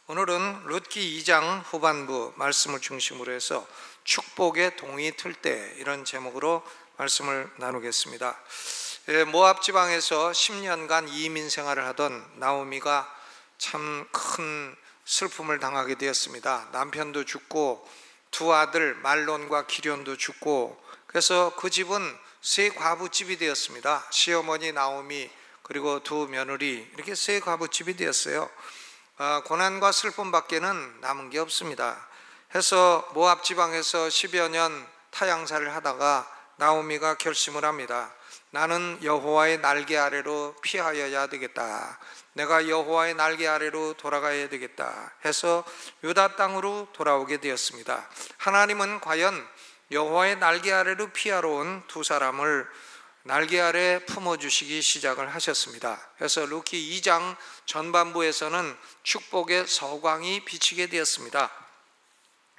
오늘은 룻기 2장 후반부 말씀을 중심으로 해서 축복의 동이 틀 때, 이런 제목으로 말씀을 나누겠습니다. 모압 지방에서 10년간 이민 생활을 하던 나오미가 참 큰 슬픔을 당하게 되었습니다. 남편도 죽고 두 아들 말론과 기련도 죽고, 그래서 그 집은 세 과부집이 되었습니다. 시어머니 나오미 그리고 두 며느리, 이렇게 세 과부집이 되었어요. 고난과 슬픔밖에는 남은 게 없습니다. 해서 모압 지방에서 10여 년 타향살을 하다가 나오미가 결심을 합니다. 나는 여호와의 날개 아래로 피하여야 되겠다. 내가 여호와의 날개 아래로 돌아가야 되겠다 해서 유다 땅으로 돌아오게 되었습니다. 하나님은 과연 여호와의 날개 아래로 피하러 온 두 사람을 날개 아래 품어주시기 시작을 하셨습니다. 그래서 룻기 2장 전반부에서는 축복의 서광이 비치게 되었습니다.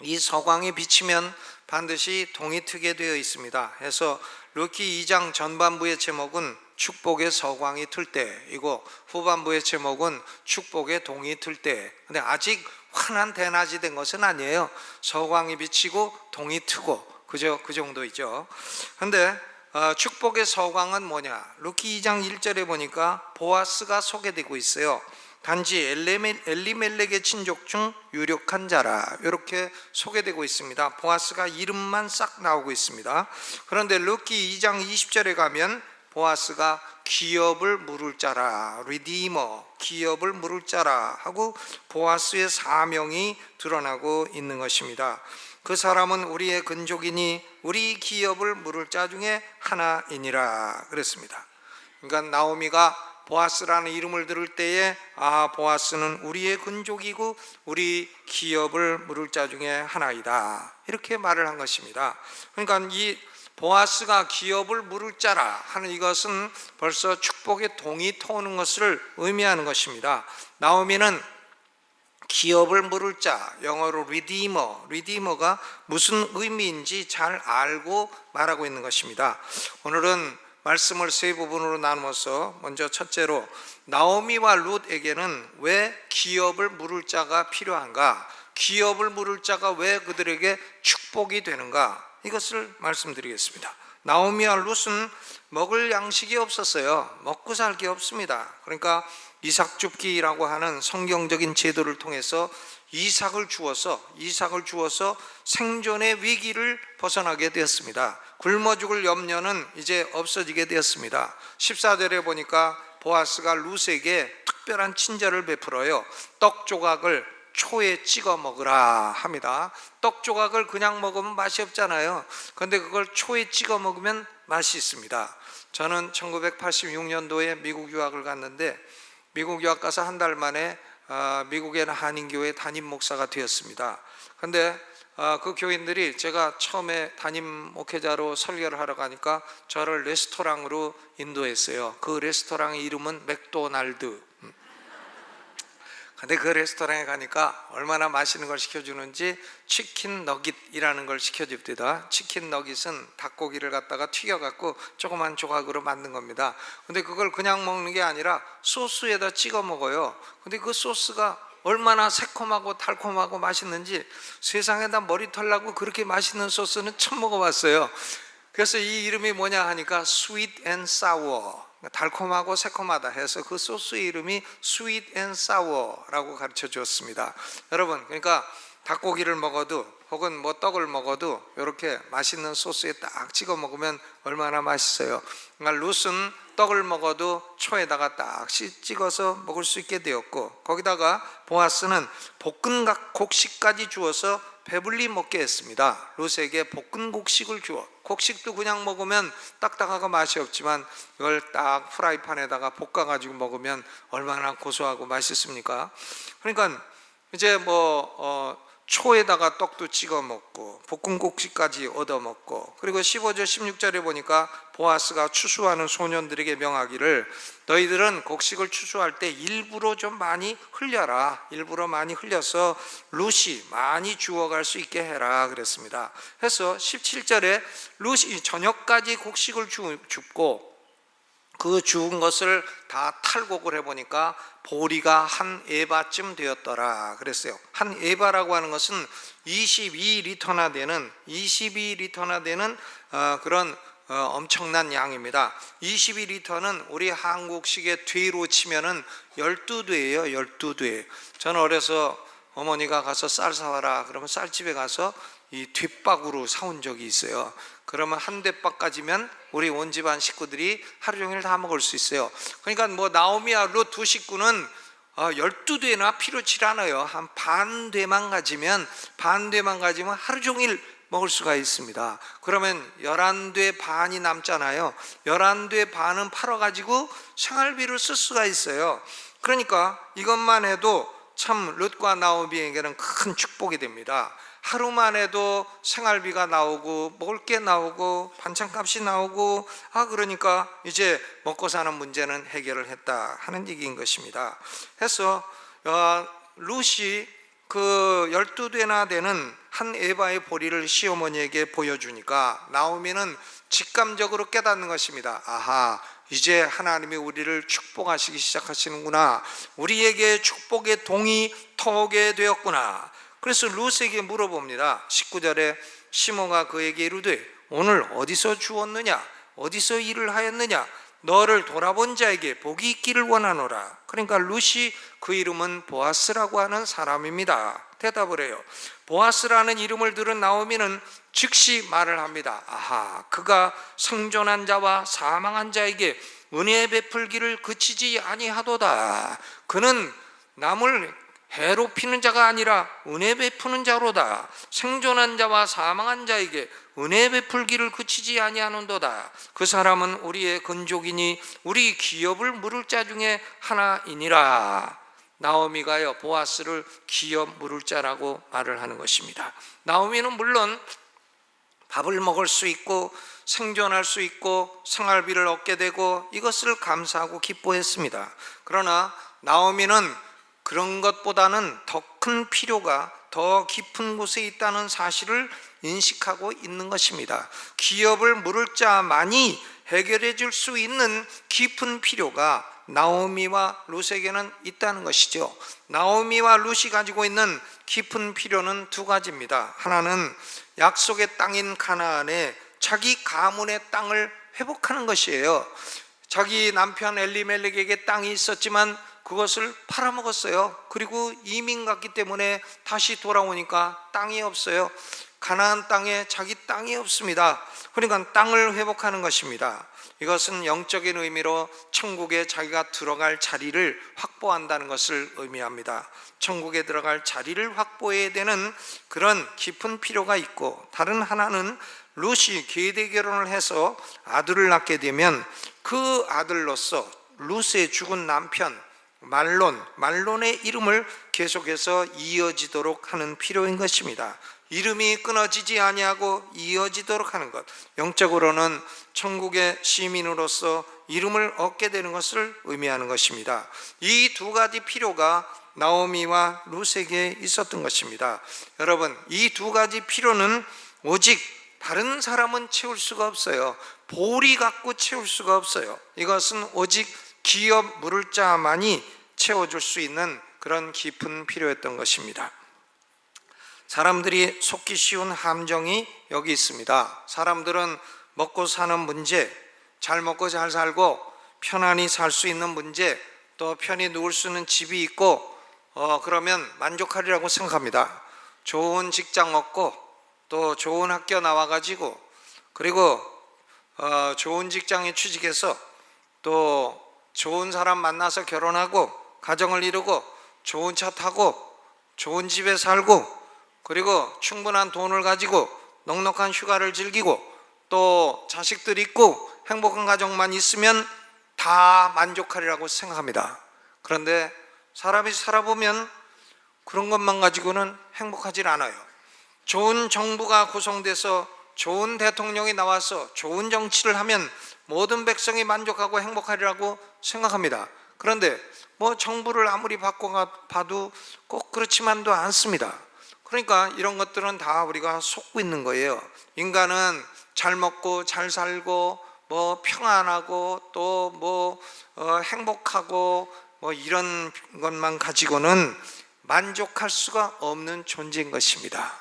이 서광이 비치면 반드시 동이 트게 되어 있습니다. 그래서 룻기 2장 전반부의 제목은 축복의 서광이 틀 때이고, 후반부의 제목은 축복의 동이 틀 때. 근데 아직 환한 대낮이 된 것은 아니에요. 서광이 비치고 동이 트고, 그저 그 정도이죠. 근데 축복의 서광은 뭐냐? 룻기 2장 1절에 보니까 보아스가 소개되고 있어요. 단지 엘리멜렉의 친족 중 유력한 자라, 이렇게 소개되고 있습니다. 보아스가 이름만 싹 나오고 있습니다. 그런데 룻기 2장 20절에 가면 보아스가 기업을 물을 자라, 리디머, 기업을 물을 자라 하고 보아스의 사명이 드러나고 있는 것입니다. 그 사람은 우리의 근족이니 우리 기업을 물을 자 중에 하나이니라 그랬습니다. 그러니까 나오미가 보아스라는 이름을 들을 때에 보아스는 우리의 근족이고 우리 기업을 물을 자 중에 하나이다, 이렇게 말을 한 것입니다. 그러니까 이 보아스가 기업을 물을 자라 하는 이것은 벌써 축복의 동이 터오는 것을 의미하는 것입니다. 나오미는 기업을 물을 자, 영어로 리디머가 무슨 의미인지 잘 알고 말하고 있는 것입니다. 오늘은 말씀을 세 부분으로 나누어서, 먼저 첫째로 나오미와 룻에게는 왜 기업을 물을 자가 필요한가, 기업을 물을 자가 왜 그들에게 축복이 되는가, 이것을 말씀드리겠습니다. 나오미와 룻은 먹을 양식이 없었어요. 먹고 살 게 없습니다. 그러니까 이삭 줍기라고 하는 성경적인 제도를 통해서 이삭을 주어서 생존의 위기를 벗어나게 되었습니다. 굶어 죽을 염려는 이제 없어지게 되었습니다. 14절에 보니까 보아스가 룻에게 특별한 친절을 베풀어요. 떡 조각을 초에 찍어 먹으라 합니다. 떡 조각을 그냥 먹으면 맛이 없잖아요. 그런데 그걸 초에 찍어 먹으면 맛이 있습니다. 저는 1986년도에 미국 유학을 갔는데, 미국 유학 가서 한 달 만에 미국의 한인교회 담임 목사가 되었습니다. 그런데 그 교인들이 제가 처음에 담임 목회자로 설교를 하러 가니까 저를 레스토랑으로 인도했어요. 그 레스토랑의 이름은 맥도날드. 근데 그 레스토랑에 가니까 얼마나 맛있는 걸 시켜주는지 치킨 너깃이라는 걸 시켜줍니다. 치킨 너깃은 닭고기를 갖다가 튀겨갖고 조그만 조각으로 만든 겁니다. 근데 그걸 그냥 먹는 게 아니라 소스에다 찍어 먹어요. 근데 그 소스가 얼마나 새콤하고 달콤하고 맛있는지, 세상에다 머리털 나고 그렇게 맛있는 소스는 처음 먹어봤어요. 그래서 이 이름이 뭐냐 하니까 sweet and sour, 달콤하고 새콤하다 해서 그 소스의 이름이 sweet and sour라고 가르쳐 주었습니다. 여러분, 그러니까 닭고기를 먹어도 혹은 뭐 떡을 먹어도 이렇게 맛있는 소스에 딱 찍어 먹으면 얼마나 맛있어요. 그러니까 룻은 떡을 먹어도 초에다가 딱 찍어서 먹을 수 있게 되었고, 거기다가 보아스는 볶은 곡식까지 주어서 배불리 먹게 했습니다. 룻에게 볶은 곡식을 주어, 곡식도 그냥 먹으면 딱딱하고 맛이 없지만 이걸 딱 프라이팬에다가 볶아가지고 먹으면 얼마나 고소하고 맛있습니까? 그러니까 이제 초에다가 떡도 찍어 먹고 볶은 곡식까지 얻어 먹고, 그리고 15절 16절에 보니까 보아스가 추수하는 소년들에게 명하기를, 너희들은 곡식을 추수할 때 일부러 좀 많이 흘려라, 일부러 많이 흘려서 룻이 많이 주워갈 수 있게 해라 그랬습니다. 그래서 17절에 룻이 저녁까지 곡식을 줍고 그 죽은 것을 다 탈곡을 해보니까 보리가 한 에바쯤 되었더라 그랬어요. 한 에바라고 하는 것은 22리터나 되는 그런 엄청난 양입니다. 22리터는 우리 한국식의 되로 치면은 12되예요. 12되. 저는 어려서 어머니가 가서 쌀 사와라 그러면 쌀집에 가서 이 뒷박으로 사온 적이 있어요. 그러면 한 대박 가지면 우리 온 집안 식구들이 하루 종일 다 먹을 수 있어요. 그러니까 뭐 나오미와 롯 두 식구는 12대나 필요치 않아요. 한 반대만 가지면 하루 종일 먹을 수가 있습니다. 그러면 11대 반이 남잖아요. 11대 반은 팔아가지고 생활비를 쓸 수가 있어요. 그러니까 이것만 해도 참 롯과 나오미에게는 큰 축복이 됩니다. 하루만 해도 생활비가 나오고 먹을 게 나오고 반찬값이 나오고 그러니까 이제 먹고 사는 문제는 해결을 했다 하는 얘기인 것입니다. 해서 룻이 그 12대나 되는 한 에바의 보리를 시어머니에게 보여주니까 나오미는 직감적으로 깨닫는 것입니다. 아하, 이제 하나님이 우리를 축복하시기 시작하시는구나. 우리에게 축복의 동이 터오게 되었구나. 그래서 룻에게 물어봅니다. 19절에 시므가 그에게 이르되 오늘 어디서 주었느냐? 어디서 일을 하였느냐? 너를 돌아본 자에게 복이 있기를 원하노라. 그러니까 룻이 그 이름은 보아스라고 하는 사람입니다. 대답을 해요. 보아스라는 이름을 들은 나오미는 즉시 말을 합니다. 아하, 그가 생존한 자와 사망한 자에게 은혜 베풀기를 그치지 아니하도다. 그는 남을 해롭히는 자가 아니라 은혜 베푸는 자로다. 생존한 자와 사망한 자에게 은혜 베풀기를 그치지 아니하는도다. 그 사람은 우리의 건족이니 우리 기업을 물을 자 중에 하나이니라. 나오미가요 보아스를 기업 물을 자라고 말을 하는 것입니다. 나오미는 물론 밥을 먹을 수 있고 생존할 수 있고 생활비를 얻게 되고 이것을 감사하고 기뻐했습니다. 그러나 나오미는 그런 것보다는 더 큰 필요가 더 깊은 곳에 있다는 사실을 인식하고 있는 것입니다. 기업을 물을 자만이 해결해 줄 수 있는 깊은 필요가 나오미와 룻에게는 있다는 것이죠. 나오미와 룻이 가지고 있는 깊은 필요는 두 가지입니다. 하나는 약속의 땅인 가나안에 자기 가문의 땅을 회복하는 것이에요. 자기 남편 엘리멜렉에게 땅이 있었지만 그것을 팔아먹었어요. 그리고 이민 갔기 때문에 다시 돌아오니까 땅이 없어요. 가나안 땅에 자기 땅이 없습니다. 그러니까 땅을 회복하는 것입니다. 이것은 영적인 의미로 천국에 자기가 들어갈 자리를 확보한다는 것을 의미합니다. 천국에 들어갈 자리를 확보해야 되는 그런 깊은 필요가 있고, 다른 하나는 룻이 계대 결혼을 해서 아들을 낳게 되면 그 아들로서 룻의 죽은 남편 말론의 이름을 계속해서 이어지도록 하는 필요인 것입니다. 이름이 끊어지지 아니하고 이어지도록 하는 것, 영적으로는 천국의 시민으로서 이름을 얻게 되는 것을 의미하는 것입니다. 이 두 가지 필요가 나오미와 룻에게 있었던 것입니다. 여러분, 이 두 가지 필요는 오직 다른 사람은 채울 수가 없어요. 보리 갖고 채울 수가 없어요. 이것은 오직 기업 물을 자만이 채워줄 수 있는 그런 깊은 필요였던 것입니다. 사람들이 속기 쉬운 함정이 여기 있습니다. 사람들은 먹고 사는 문제, 잘 먹고 잘 살고 편안히 살 수 있는 문제, 또 편히 누울 수 있는 집이 있고 그러면 만족하리라고 생각합니다. 좋은 직장 얻고 또 좋은 학교 나와가지고 그리고 좋은 직장에 취직해서 또 좋은 사람 만나서 결혼하고 가정을 이루고 좋은 차 타고 좋은 집에 살고 그리고 충분한 돈을 가지고 넉넉한 휴가를 즐기고 또 자식들 있고 행복한 가정만 있으면 다 만족하리라고 생각합니다. 그런데 사람이 살아보면 그런 것만 가지고는 행복하지 않아요. 좋은 정부가 구성돼서 좋은 대통령이 나와서 좋은 정치를 하면 모든 백성이 만족하고 행복하리라고 생각합니다. 그런데 뭐 정부를 아무리 봐도 꼭 그렇지만도 않습니다. 그러니까 이런 것들은 다 우리가 속고 있는 거예요. 인간은 잘 먹고 잘 살고 뭐 평안하고 또 뭐 행복하고 뭐 이런 것만 가지고는 만족할 수가 없는 존재인 것입니다.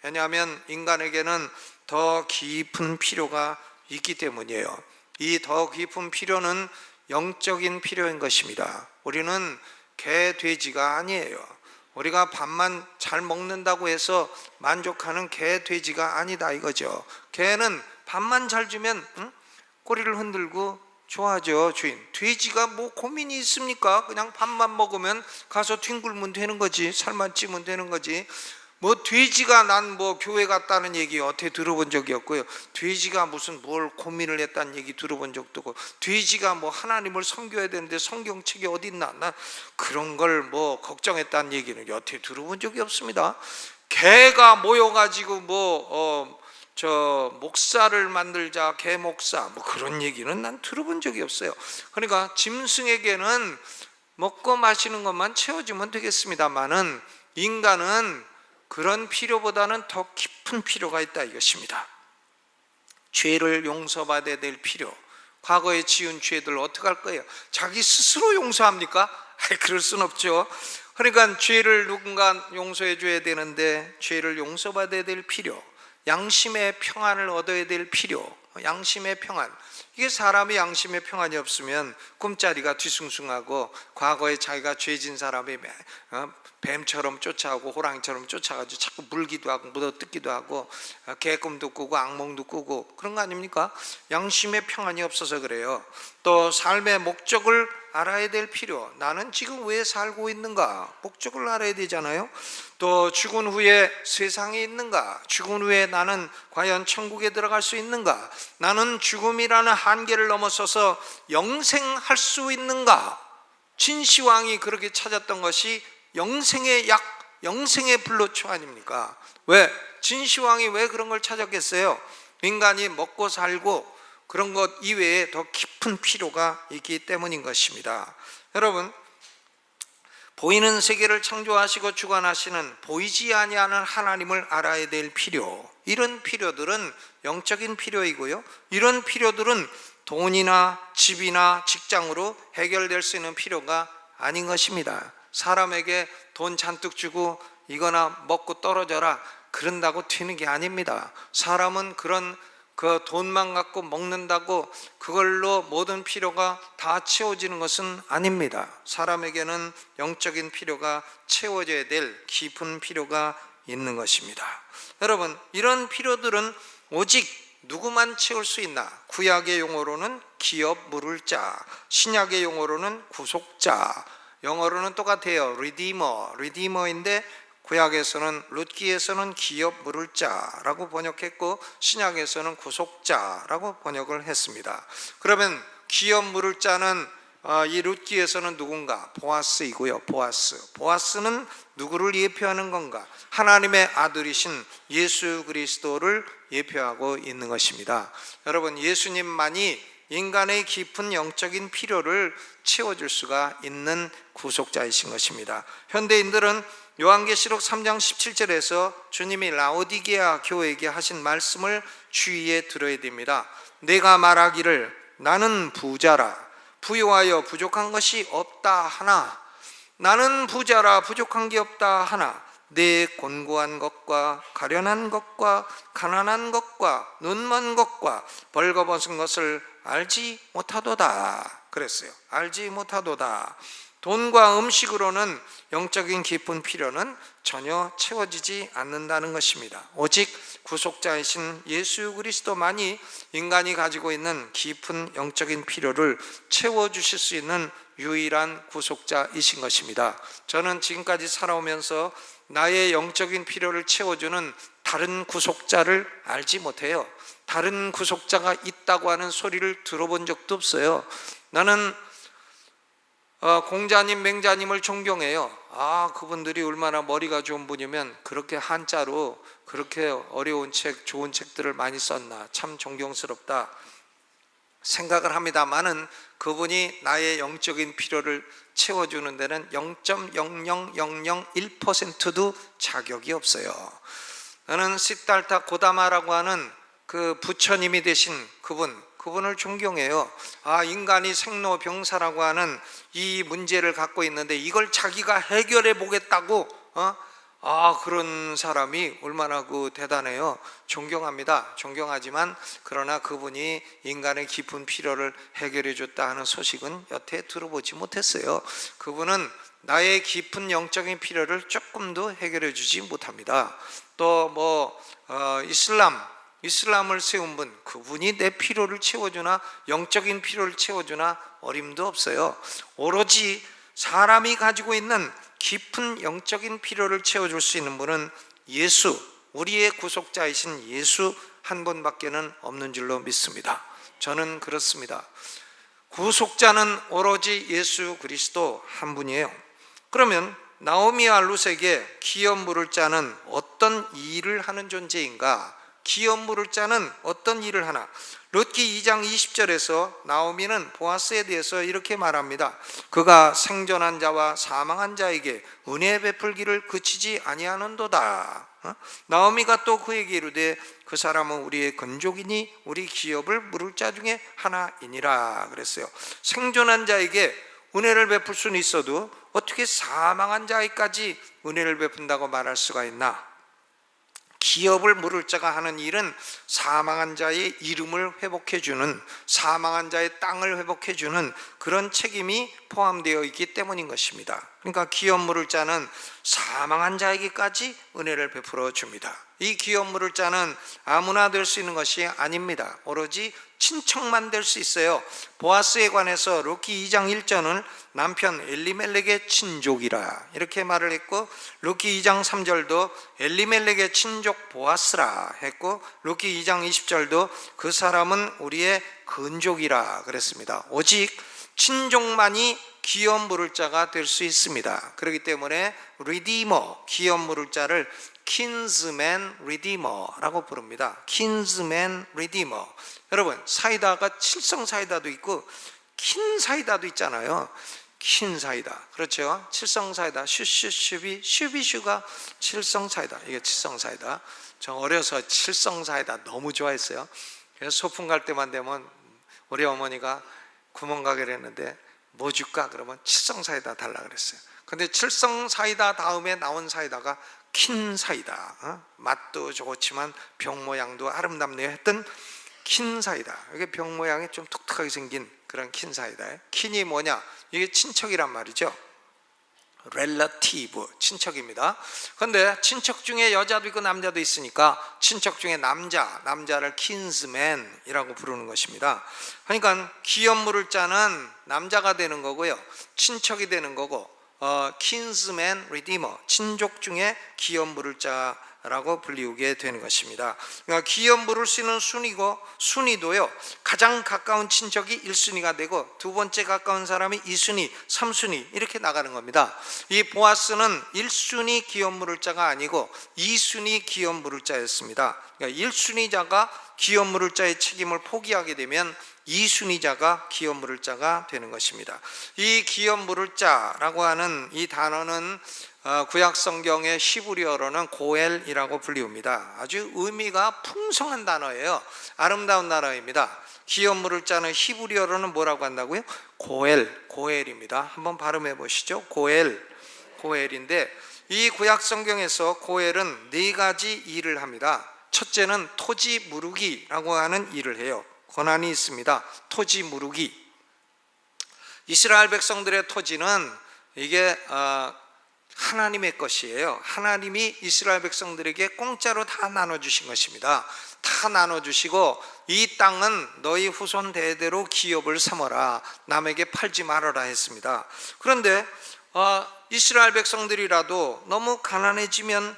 왜냐하면 인간에게는 더 깊은 필요가 있기 때문이에요. 이 더 깊은 필요는 영적인 필요인 것입니다. 우리는 개, 돼지가 아니에요. 우리가 밥만 잘 먹는다고 해서 만족하는 개, 돼지가 아니다 이거죠. 개는 밥만 잘 주면 꼬리를 흔들고 좋아하죠, 주인. 돼지가 뭐 고민이 있습니까? 그냥 밥만 먹으면 가서 뒹굴면 되는 거지, 살만 찌면 되는 거지. 뭐 돼지가 난 뭐 교회 갔다는 얘기 어떻게 들어본 적이 없고요. 돼지가 무슨 뭘 고민을 했다는 얘기 들어본 적도 없고, 돼지가 뭐 하나님을 섬겨야 되는데 성경책이 어디 있나, 나 그런 걸 뭐 걱정했다는 얘기는 여태 들어본 적이 없습니다. 개가 모여가지고 저 목사를 만들자, 개 목사 뭐 그런 얘기는 난 들어본 적이 없어요. 그러니까 짐승에게는 먹고 마시는 것만 채워주면 되겠습니다만은 인간은 그런 필요보다는 더 깊은 필요가 있다 이것입니다. 죄를 용서받아야 될 필요. 과거에 지은 죄들 어떻게 할 거예요? 자기 스스로 용서합니까? 그럴 순 없죠. 그러니까 죄를 누군가 용서해 줘야 되는데 죄를 용서받아야 될 필요, 양심의 평안을 얻어야 될 필요, 양심의 평안. 이게 사람이 양심의 평안이 없으면 꿈자리가 뒤숭숭하고 과거에 자기가 죄진 사람이 뱀처럼 쫓아오고 호랑이처럼 쫓아가지고 자꾸 물기도 하고 묻어뜯기도 하고 개꿈도 꾸고 악몽도 꾸고 그런 거 아닙니까? 양심의 평안이 없어서 그래요. 또 삶의 목적을 알아야 될 필요, 나는 지금 왜 살고 있는가, 목적을 알아야 되잖아요. 또 죽은 후에 세상에 있는가, 죽은 후에 나는 과연 천국에 들어갈 수 있는가, 나는 죽음이라는 한계를 넘어서서 영생할 수 있는가. 진시황이 그렇게 찾았던 것이 영생의 약, 영생의 불로초 아닙니까? 왜? 진시황이 왜 그런 걸 찾았겠어요? 인간이 먹고 살고 그런 것 이외에 더 깊은 필요가 있기 때문인 것입니다. 여러분, 보이는 세계를 창조하시고 주관하시는 보이지 아니하는 하나님을 알아야 될 필요, 이런 필요들은 영적인 필요이고요, 이런 필요들은 돈이나 집이나 직장으로 해결될 수 있는 필요가 아닌 것입니다. 사람에게 돈 잔뜩 주고 이거나 먹고 떨어져라 그런다고 되는 게 아닙니다. 사람은 그런 그 돈만 갖고 먹는다고 그걸로 모든 필요가 다 채워지는 것은 아닙니다. 사람에게는 영적인 필요가 채워져야 될 깊은 필요가 있는 것입니다. 여러분, 이런 필요들은 오직 누구만 채울 수 있나? 구약의 용어로는 기업 물을 자, 신약의 용어로는 구속자, 영어로는 똑같아요. 리디머인데 구약에서는 룻기에서는 기업 물을 자라고 번역했고 신약에서는 구속자라고 번역을 했습니다. 그러면 기업 물을 자는 이 룻기에서는 누군가? 보아스이고요. 보아스는 누구를 예표하는 건가? 하나님의 아들이신 예수 그리스도를 예표하고 있는 것입니다. 여러분, 예수님만이 인간의 깊은 영적인 필요를 채워줄 수가 있는 구속자이신 것입니다. 현대인들은 요한계시록 3장 17절에서 주님이 라오디게아 교회에게 하신 말씀을 주의에 들어야 됩니다. 내가 말하기를 나는 부자라 부유하여 부족한 것이 없다 하나, 나는 부자라 부족한 게 없다 하나 내 곤고한 것과 가련한 것과 가난한 것과 눈먼 것과 벌거벗은 것을 알지 못하도다 그랬어요. 알지 못하도다. 돈과 음식으로는 영적인 깊은 필요는 전혀 채워지지 않는다는 것입니다. 오직 구속자이신 예수 그리스도만이 인간이 가지고 있는 깊은 영적인 필요를 채워주실 수 있는 유일한 구속자이신 것입니다. 저는 지금까지 살아오면서 나의 영적인 필요를 채워주는 다른 구속자를 알지 못해요. 다른 구속자가 있다고 하는 소리를 들어본 적도 없어요. 나는 공자님, 맹자님을 존경해요. 그분들이 얼마나 머리가 좋은 분이면 그렇게 한자로 그렇게 어려운 책, 좋은 책들을 많이 썼나, 참 존경스럽다 생각을 합니다만은 그분이 나의 영적인 필요를 채워주는 데는 0.00001%도 자격이 없어요. 나는 시달타 고다마라고 하는 그 부처님이 되신 그분, 그분을 존경해요. 인간이 생로병사라고 하는 이 문제를 갖고 있는데 이걸 자기가 해결해 보겠다고 그런 사람이 얼마나 대단해요. 존경합니다. 존경하지만 그러나 그분이 인간의 깊은 필요를 해결해 줬다 하는 소식은 여태 들어보지 못했어요. 그분은 나의 깊은 영적인 필요를 조금도 해결해 주지 못합니다. 또 이슬람을 세운 분, 그분이 내 필요를 채워주나 영적인 필요를 채워주나 어림도 없어요. 오로지 사람이 가지고 있는 깊은 영적인 필요를 채워줄 수 있는 분은 예수, 우리의 구속자이신 예수 한 분밖에는 없는 줄로 믿습니다. 저는 그렇습니다. 구속자는 오로지 예수 그리스도 한 분이에요. 그러면 나오미와 룻에게 기업 물을 자는 어떤 일을 하는 존재인가? 기업 물을 자는 어떤 일을 하나? 룻기 2장 20절에서 나오미는 보아스에 대해서 이렇게 말합니다. 그가 생존한 자와 사망한 자에게 은혜 베풀기를 그치지 아니하는도다. 나오미가 또 그에게 이르되 그 사람은 우리의 건족이니 우리 기업을 물을 자 중에 하나이니라 그랬어요. 생존한 자에게 은혜를 베풀 수는 있어도 어떻게 사망한 자에까지 은혜를 베푼다고 말할 수가 있나? 기업을 물을 자가 하는 일은 사망한 자의 이름을 회복해주는, 사망한 자의 땅을 회복해주는 그런 책임이 포함되어 있기 때문인 것입니다. 그러니까 기업 물을 자는 사망한 자에게까지 은혜를 베풀어 줍니다. 이 기업 물을 자는 아무나 될 수 있는 것이 아닙니다. 오로지 친척만 될 수 있어요. 보아스에 관해서 룻기 2장 1절은 남편 엘리멜렉의 친족이라 이렇게 말을 했고, 룻기 2장 3절도 엘리멜렉의 친족 보아스라 했고, 룻기 2장 20절도 그 사람은 우리의 근족이라 그랬습니다. 오직 친족만이 기업 물을 자가 될 수 있습니다. 그렇기 때문에 리디머, 기업 물을 자를 kinsman redeemer라고 부릅니다. kinsman redeemer. 여러분, 사이다가 칠성 사이다도 있고 킨 사이다도 있잖아요. 킨 사이다, 그렇죠? 칠성 사이다, 슈비슈가 칠성 사이다. 이게 칠성 사이다. 저 어려서 칠성 사이다 너무 좋아했어요. 그래서 소풍 갈 때만 되면 우리 어머니가 구멍가게를 했는데 뭐 줄까? 그러면 칠성 사이다 달라 그랬어요. 근데 칠성 사이다 다음에 나온 사이다가 킨 사이다. 맛도 좋지만 병 모양도 아름답네요 했던 킨 사이다. 이게 병 모양이 좀 독특하게 생긴 그런 킨 사이다예요. 킨이 뭐냐? 이게 친척이란 말이죠. relative, 친척입니다. 그런데 친척 중에 여자도 있고 남자도 있으니까 친척 중에 남자를 kinsman이라고 부르는 것입니다. 그러니까 기업 물을 자는 남자가 되는 거고요, 친척이 되는 거고, kinsman redeemer, 친족 중에 기업 물을 자라고 불리우게 되는 것입니다. 그러니까 기업 물을 수 있는 순위도요, 가장 가까운 친척이 1순위가 되고 두 번째 가까운 사람이 2순위, 3순위 이렇게 나가는 겁니다. 이 보아스는 1순위 기업 물을 자가 아니고 2순위 기업 물을 자였습니다. 그러니까 1순위자가 기업 물을 자의 책임을 포기하게 되면 2순위자가 기업 물을 자가 되는 것입니다. 이 기업 물을 자라고 하는 이 단어는 구약 성경의 히브리어로는 고엘이라고 불리웁니다. 아주 의미가 풍성한 단어예요. 아름다운 단어입니다. 기업 물을 자는 히브리어로는 뭐라고 한다고요? 고엘입니다. 한번 발음해 보시죠. 고엘인데 이 구약 성경에서 고엘은 4가지 일을 합니다. 첫째는 토지 무르기라고 하는 일을 해요. 권한이 있습니다. 토지 무르기. 이스라엘 백성들의 토지는 이게 하나님의 것이에요. 하나님이 이스라엘 백성들에게 공짜로 다 나눠주신 것입니다. 다 나눠주시고 이 땅은 너희 후손 대대로 기업을 삼아라, 남에게 팔지 말아라 했습니다. 그런데 이스라엘 백성들이라도 너무 가난해지면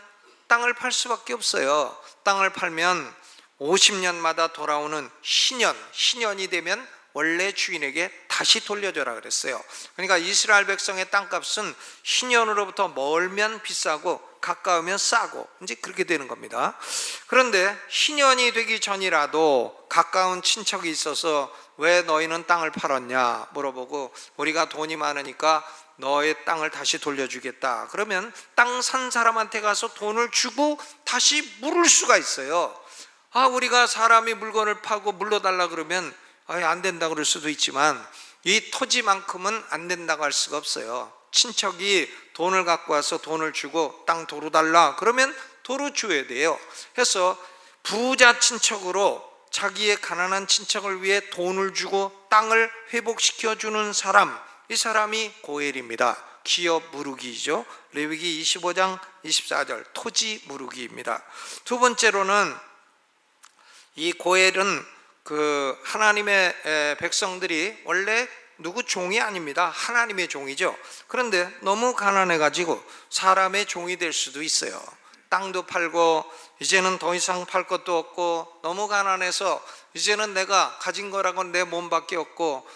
땅을 팔 수밖에 없어요. 땅을 팔면 50년마다 돌아오는 희년이 되면 원래 주인에게 다시 돌려줘라 그랬어요. 그러니까 이스라엘 백성의 땅값은 희년으로부터 멀면 비싸고 가까우면 싸고 이제 그렇게 되는 겁니다. 그런데 희년이 되기 전이라도 가까운 친척이 있어서 왜 너희는 땅을 팔았냐 물어보고, 우리가 돈이 많으니까 너의 땅을 다시 돌려주겠다. 그러면 땅 산 사람한테 가서 돈을 주고 다시 물을 수가 있어요. 우리가 사람이 물건을 파고 물러달라 그러면 안 된다 그럴 수도 있지만 이 토지만큼은 안 된다고 할 수가 없어요. 친척이 돈을 갖고 와서 돈을 주고 땅 도로 달라 그러면 도로 줘야 돼요. 해서 부자 친척으로 자기의 가난한 친척을 위해 돈을 주고 땅을 회복시켜 주는 사람, 이 사람이 고엘입니다. 기업 무르기죠. 레위기 25장 24절 토지 무르기입니다. 두 번째로는 이 고엘은 하나님의 백성들이 원래 누구 종이 아닙니다. 하나님의 종이죠. 그런데 너무 가난해 가지고 사람의 종이 될 수도 있어요. 땅도 팔고 이제는 더 이상 팔 것도 없고 너무 가난해서 이제는 내가 가진 거라고는 내 몸밖에 없고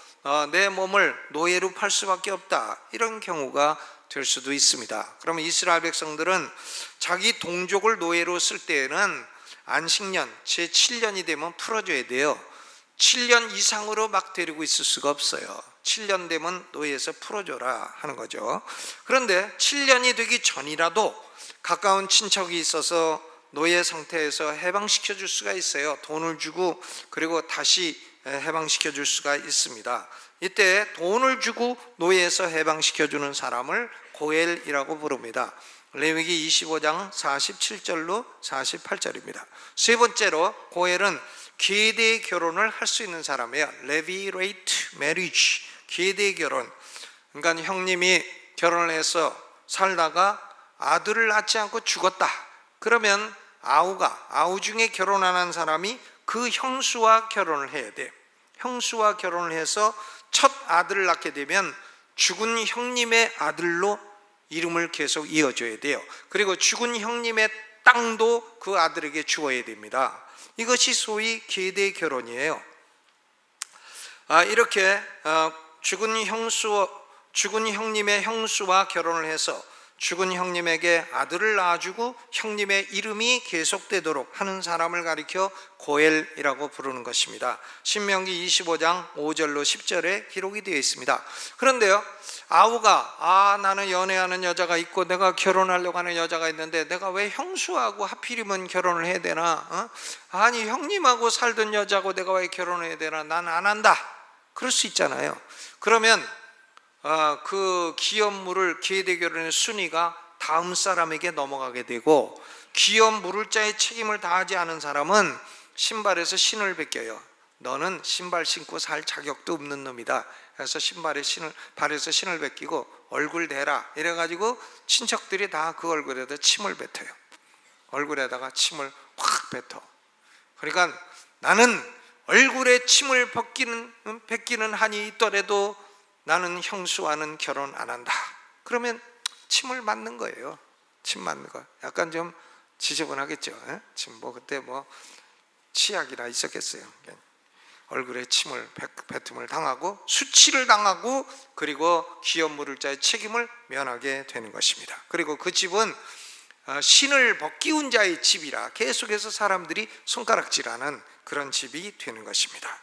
내 몸을 노예로 팔 수밖에 없다, 이런 경우가 될 수도 있습니다. 그러면 이스라엘 백성들은 자기 동족을 노예로 쓸 때에는 안식년 제7년이 되면 풀어줘야 돼요. 7년 이상으로 막 데리고 있을 수가 없어요. 7년 되면 노예에서 풀어줘라 하는 거죠. 그런데 7년이 되기 전이라도 가까운 친척이 있어서 노예 상태에서 해방시켜 줄 수가 있어요. 돈을 주고 그리고 다시 해방시켜 줄 수가 있습니다. 이때 돈을 주고 노예에서 해방시켜 주는 사람을 고엘이라고 부릅니다. 레위기 25장 47절로 48절입니다. 세 번째로 고엘은 계대 결혼을 할 수 있는 사람이에요. 레비레이트 메리지, 계대 결혼. 그러니까 형님이 결혼을 해서 살다가 아들을 낳지 않고 죽었다. 그러면 아우 중에 결혼 안 한 사람이 그 형수와 결혼을 해야 돼요. 형수와 결혼을 해서 첫 아들을 낳게 되면 죽은 형님의 아들로 이름을 계속 이어줘야 돼요. 그리고 죽은 형님의 땅도 그 아들에게 주어야 됩니다. 이것이 소위 계대 결혼이에요. 이렇게 죽은 형님의 형수와 결혼을 해서 죽은 형님에게 아들을 낳아주고 형님의 이름이 계속되도록 하는 사람을 가리켜 고엘이라고 부르는 것입니다. 신명기 25장 5절로 10절에 기록이 되어 있습니다. 그런데요, 아우가 나는 연애하는 여자가 있고 내가 결혼하려고 하는 여자가 있는데 내가 왜 형수하고 하필이면 결혼을 해야 되나? 아니 형님하고 살던 여자하고 내가 왜 결혼을 해야 되나? 난 안 한다, 그럴 수 있잖아요. 그러면 그 기업 물을 계대 결혼의 순위가 다음 사람에게 넘어가게 되고, 기업 물을 자의 책임을 다하지 않은 사람은 신발에서 신을 벗겨요. 너는 신발 신고 살 자격도 없는 놈이다. 그래서 발에서 신을 벗기고 얼굴 대라 이래가지고 친척들이 다 그 얼굴에다 침을 뱉어요. 얼굴에다가 침을 확 뱉어. 그러니까 나는 얼굴에 침을 벗기는 한이 있더라도 나는 형수와는 결혼 안 한다. 그러면 침을 맞는 거예요. 침 맞는 거. 약간 좀 지저분하겠죠. 침 그때 치약이라 있었겠어요. 얼굴에 침을 뱉음을 당하고 수치를 당하고 그리고 기업 물을 자의 책임을 면하게 되는 것입니다. 그리고 그 집은 신을 벗기운 자의 집이라 계속해서 사람들이 손가락질하는 그런 집이 되는 것입니다.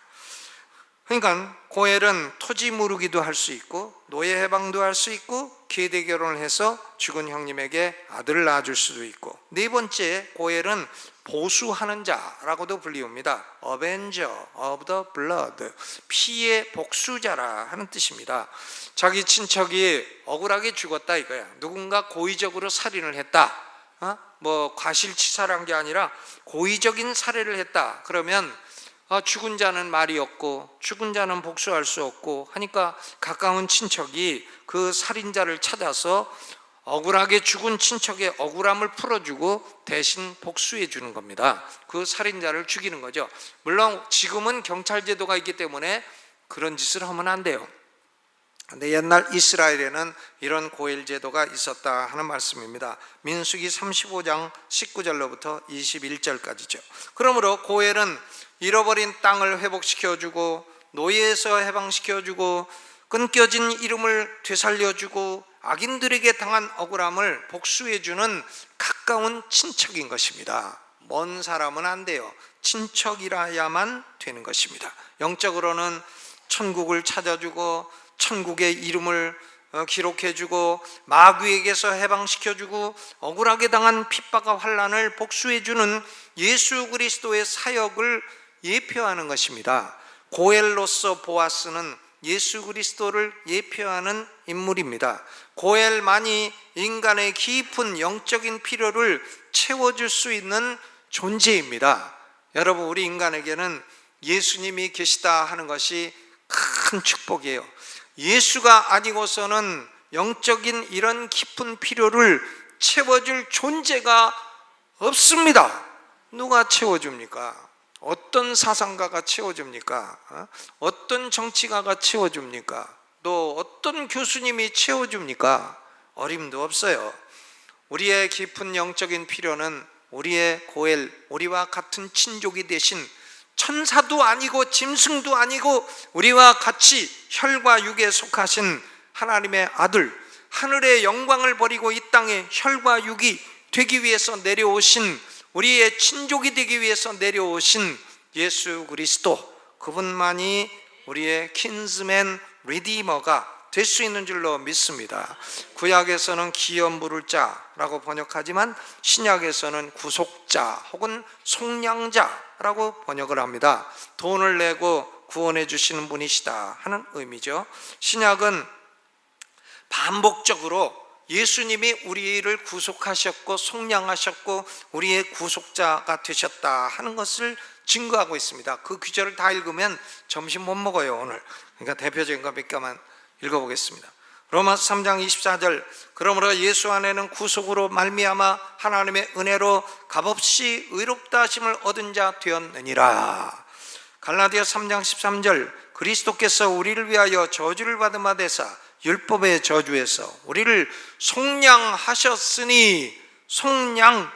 그러니까 고엘은 토지 무르기도 할 수 있고 노예 해방도 할 수 있고 계대 결혼을 해서 죽은 형님에게 아들을 낳아줄 수도 있고, 네 번째 고엘은 보수하는 자라고도 불리웁니다. Avenger of the blood, 피의 복수자라 하는 뜻입니다. 자기 친척이 억울하게 죽었다 이거야. 누군가 고의적으로 살인을 했다, 과실치사한 게 아니라 고의적인 살해를 했다. 그러면 죽은 자는 말이 없고 죽은 자는 복수할 수 없고 하니까 가까운 친척이 그 살인자를 찾아서 억울하게 죽은 친척의 억울함을 풀어주고 대신 복수해 주는 겁니다. 그 살인자를 죽이는 거죠. 물론 지금은 경찰 제도가 있기 때문에 그런 짓을 하면 안 돼요. 근데 옛날 이스라엘에는 이런 고엘 제도가 있었다 하는 말씀입니다. 민수기 35장 19절로부터 21절까지죠. 그러므로 고엘은 잃어버린 땅을 회복시켜주고 노예에서 해방시켜주고 끊겨진 이름을 되살려주고 악인들에게 당한 억울함을 복수해주는 가까운 친척인 것입니다. 먼 사람은 안 돼요. 친척이라야만 되는 것입니다. 영적으로는 천국을 찾아주고 천국의 이름을 기록해주고 마귀에게서 해방시켜주고 억울하게 당한 핍박과 환난을 복수해주는 예수 그리스도의 사역을 예표하는 것입니다. 고엘로서 보아스는 예수 그리스도를 예표하는 인물입니다. 고엘만이 인간의 깊은 영적인 필요를 채워줄 수 있는 존재입니다. 여러분, 우리 인간에게는 예수님이 계시다 하는 것이 큰 축복이에요. 예수가 아니고서는 영적인 이런 깊은 필요를 채워줄 존재가 없습니다. 누가 채워줍니까? 어떤 사상가가 채워줍니까? 어떤 정치가가 채워줍니까? 또 어떤 교수님이 채워줍니까? 어림도 없어요. 우리의 깊은 영적인 필요는 우리의 고엘, 우리와 같은 친족이 되신 천사도 아니고 짐승도 아니고 우리와 같이 혈과 육에 속하신 하나님의 아들, 하늘의 영광을 버리고 이 땅에 혈과 육이 되기 위해서 내려오신, 우리의 친족이 되기 위해서 내려오신 예수 그리스도, 그분만이 우리의 킨스맨 리디머가 될 수 있는 줄로 믿습니다. 구약에서는 기업 물을 자라고 번역하지만 신약에서는 구속자 혹은 속량자라고 번역을 합니다. 돈을 내고 구원해 주시는 분이시다 하는 의미죠. 신약은 반복적으로 예수님이 우리를 구속하셨고 속량하셨고 우리의 구속자가 되셨다 하는 것을 증거하고 있습니다. 그 구절을 다 읽으면 점심 못 먹어요 오늘. 그러니까 대표적인 거 몇 개만 읽어보겠습니다. 로마서 3장 24절, 그러므로 예수 안에는 구속으로 말미암아 하나님의 은혜로 값없이 의롭다 하심을 얻은 자 되었느니라. 갈라디아 3장 13절, 그리스도께서 우리를 위하여 저주를 받은 바 되사 율법의 저주에서 우리를 속량하셨으니, 속량,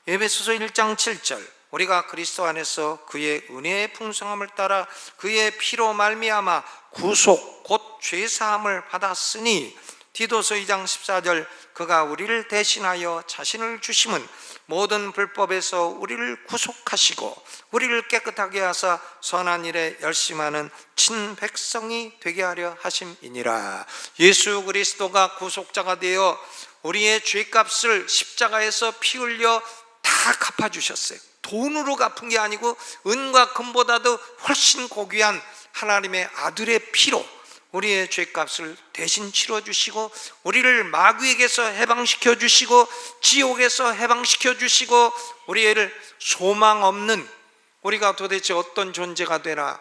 에베소서 1장 7절, 우리가 그리스도 안에서 그의 은혜의 풍성함을 따라 그의 피로 말미암아 구속 곧 죄사함을 받았으니, 디도서 2장 14절, 그가 우리를 대신하여 자신을 주심은 모든 불법에서 우리를 구속하시고 우리를 깨끗하게 하사 선한 일에 열심하는 친백성이 되게 하려 하심이니라. 예수 그리스도가 구속자가 되어 우리의 죄값을 십자가에서 피 흘려 다 갚아주셨어요. 돈으로 갚은 게 아니고 은과 금보다도 훨씬 고귀한 하나님의 아들의 피로 우리의 죄값을 대신 치러주시고 우리를 마귀에게서 해방시켜 주시고 지옥에서 해방시켜 주시고 우리를 소망 없는, 우리가 도대체 어떤 존재가 되나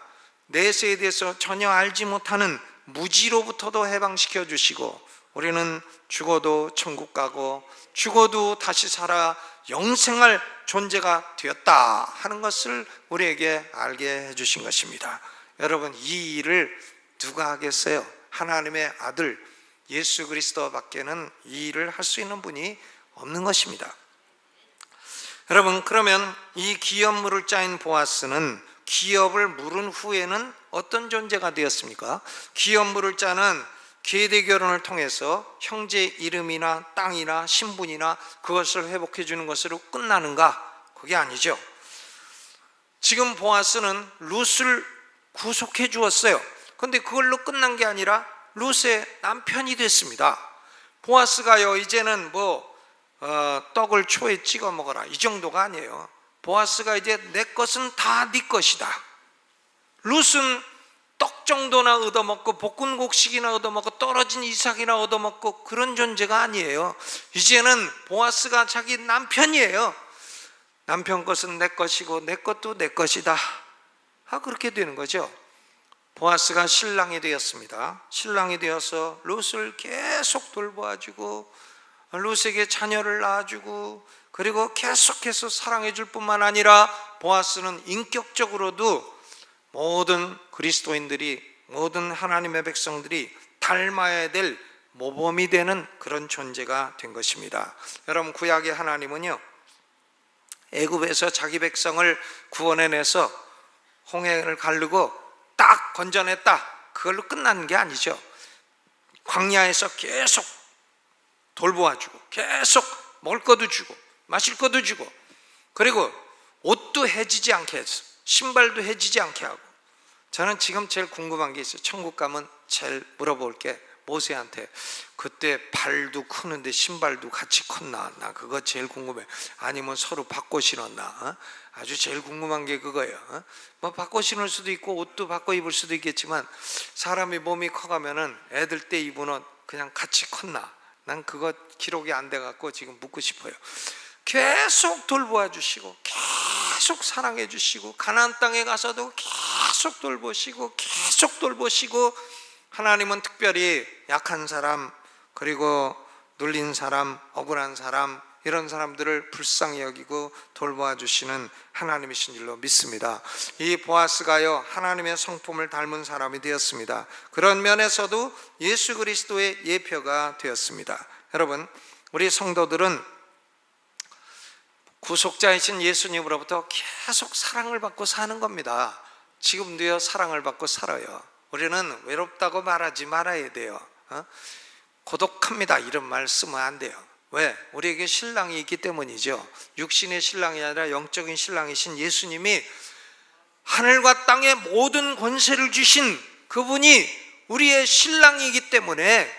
내세에 대해서 전혀 알지 못하는 무지로부터도 해방시켜 주시고 우리는 죽어도 천국 가고 죽어도 다시 살아 영생할 존재가 되었다 하는 것을 우리에게 알게 해주신 것입니다. 여러분, 이 일을 누가 하겠어요? 하나님의 아들 예수 그리스도밖에는 이 일을 할 수 있는 분이 없는 것입니다. 여러분, 그러면 이 기업 물을 자인 보아스는 기업을 물은 후에는 어떤 존재가 되었습니까? 기업 물을 자는 계대 결혼을 통해서 형제 이름이나 땅이나 신분이나 그것을 회복해 주는 것으로 끝나는가? 그게 아니죠. 지금 보아스는 룻을 구속해 주었어요. 그런데 그걸로 끝난 게 아니라 룻의 남편이 됐습니다. 보아스가요, 이제는 떡을 초에 찍어 먹어라 이 정도가 아니에요. 보아스가 이제 내 것은 다 네 것이다. 룻은 떡 정도나 얻어먹고 볶은 곡식이나 얻어먹고 떨어진 이삭이나 얻어먹고 그런 존재가 아니에요. 이제는 보아스가 자기 남편이에요. 남편 것은 내 것이고 내 것도 내 것이다. 그렇게 되는 거죠. 보아스가 신랑이 되었습니다. 신랑이 되어서 룻을 계속 돌보아주고 룻에게 자녀를 낳아주고 그리고 계속해서 사랑해 줄 뿐만 아니라 보아스는 인격적으로도 모든 그리스도인들이, 모든 하나님의 백성들이 닮아야 될 모범이 되는 그런 존재가 된 것입니다. 여러분, 구약의 하나님은요, 애굽에서 자기 백성을 구원해내서 홍해를 가르고 딱 건져냈다, 그걸로 끝나는 게 아니죠. 광야에서 계속 돌보아주고 계속 먹을 것도 주고 마실 것도 주고, 그리고 옷도 해지지 않게 해서 신발도 해지지 않게 하고. 저는 지금 제일 궁금한 게 있어요. 천국 가면 제일 물어볼 게 모세한테 그때 발도 크는데 신발도 같이 컸나? 나 그거 제일 궁금해. 아니면 서로 바꿔 신었나? 아주 제일 궁금한 게 그거예요. 뭐 바꿔 신을 수도 있고 옷도 바꿔 입을 수도 있겠지만 사람이 몸이 커가면은 애들 때 입은 옷 그냥 같이 컸나? 난 그거 기록이 안 돼 갖고 지금 묻고 싶어요. 계속 돌보아 주시고 계속 사랑해 주시고 가나안 땅에 가서도 계속 돌보시고 계속 돌보시고, 하나님은 특별히 약한 사람, 그리고 눌린 사람, 억울한 사람, 이런 사람들을 불쌍히 여기고 돌보아 주시는 하나님이신 줄로 믿습니다. 이 보아스가요 하나님의 성품을 닮은 사람이 되었습니다. 그런 면에서도 예수 그리스도의 예표가 되었습니다. 여러분, 우리 성도들은 구속자이신 예수님으로부터 계속 사랑을 받고 사는 겁니다. 지금도요 사랑을 받고 살아요. 우리는 외롭다고 말하지 말아야 돼요. 고독합니다 이런 말 쓰면 안 돼요. 왜? 우리에게 신랑이 있기 때문이죠. 육신의 신랑이 아니라 영적인 신랑이신 예수님이 하늘과 땅의 모든 권세를 주신 그분이 우리의 신랑이기 때문에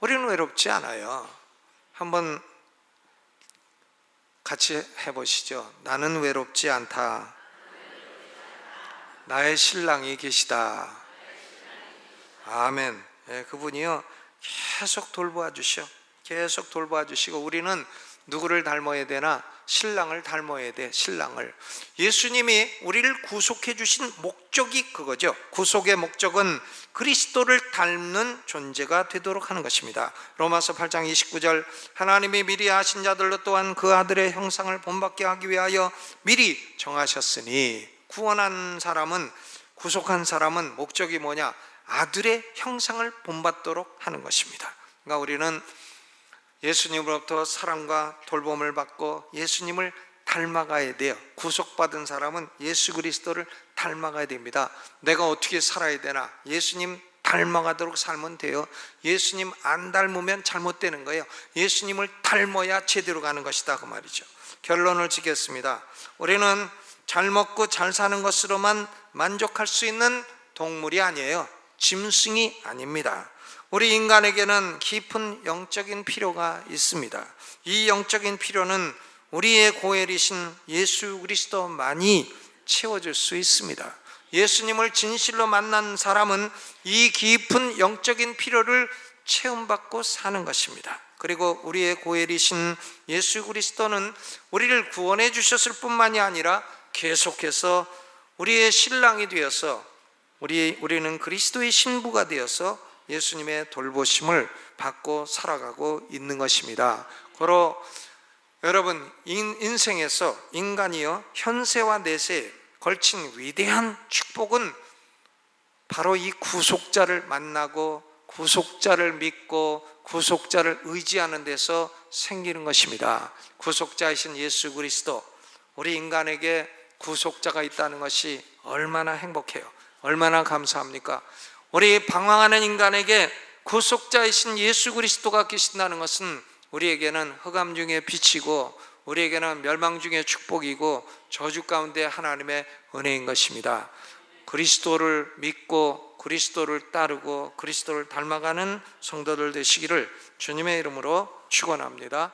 우리는 외롭지 않아요. 한번 같이 해보시죠. 나는 외롭지 않다. 나의 신랑이 계시다. 아멘. 예, 그분이요 계속 돌보아 주셔. 계속 돌보아 주시고, 우리는 누구를 닮아야 되나? 신랑을 닮아야 돼. 신랑을. 예수님이 우리를 구속해 주신 목적이 그거죠. 구속의 목적은 그리스도를 닮는 존재가 되도록 하는 것입니다. 로마서 8장 29절, 하나님이 미리 아신 자들로 또한 그 아들의 형상을 본받게 하기 위하여 미리 정하셨으니, 구원한 사람은, 구속한 사람은 목적이 뭐냐? 아들의 형상을 본받도록 하는 것입니다. 그러니까 우리는 예수님으로부터 사랑과 돌봄을 받고 예수님을 닮아가야 돼요. 구속받은 사람은 예수 그리스도를 닮아가야 됩니다. 내가 어떻게 살아야 되나? 예수님 닮아가도록 살면 돼요. 예수님 안 닮으면 잘못되는 거예요. 예수님을 닮아야 제대로 가는 것이다 그 말이죠. 결론을 짓겠습니다. 우리는 잘 먹고 잘 사는 것으로만 만족할 수 있는 동물이 아니에요. 짐승이 아닙니다. 우리 인간에게는 깊은 영적인 필요가 있습니다. 이 영적인 필요는 우리의 고엘이신 예수 그리스도만이 채워줄 수 있습니다. 예수님을 진실로 만난 사람은 이 깊은 영적인 필요를 체험받고 사는 것입니다. 그리고 우리의 고엘이신 예수 그리스도는 우리를 구원해 주셨을 뿐만이 아니라 계속해서 우리의 신랑이 되어서 우리는 그리스도의 신부가 되어서 예수님의 돌보심을 받고 살아가고 있는 것입니다. 고로 여러분, 인생에서 인간이요 현세와 내세에 걸친 위대한 축복은 바로 이 구속자를 만나고 구속자를 믿고 구속자를 의지하는 데서 생기는 것입니다. 구속자이신 예수 그리스도, 우리 인간에게 구속자가 있다는 것이 얼마나 행복해요. 얼마나 감사합니까? 우리 방황하는 인간에게 구속자이신 예수 그리스도가 계신다는 것은 우리에게는 흑암 중에 빛이고 우리에게는 멸망 중에 축복이고 저주 가운데 하나님의 은혜인 것입니다. 그리스도를 믿고 그리스도를 따르고 그리스도를 닮아가는 성도들 되시기를 주님의 이름으로 축원합니다.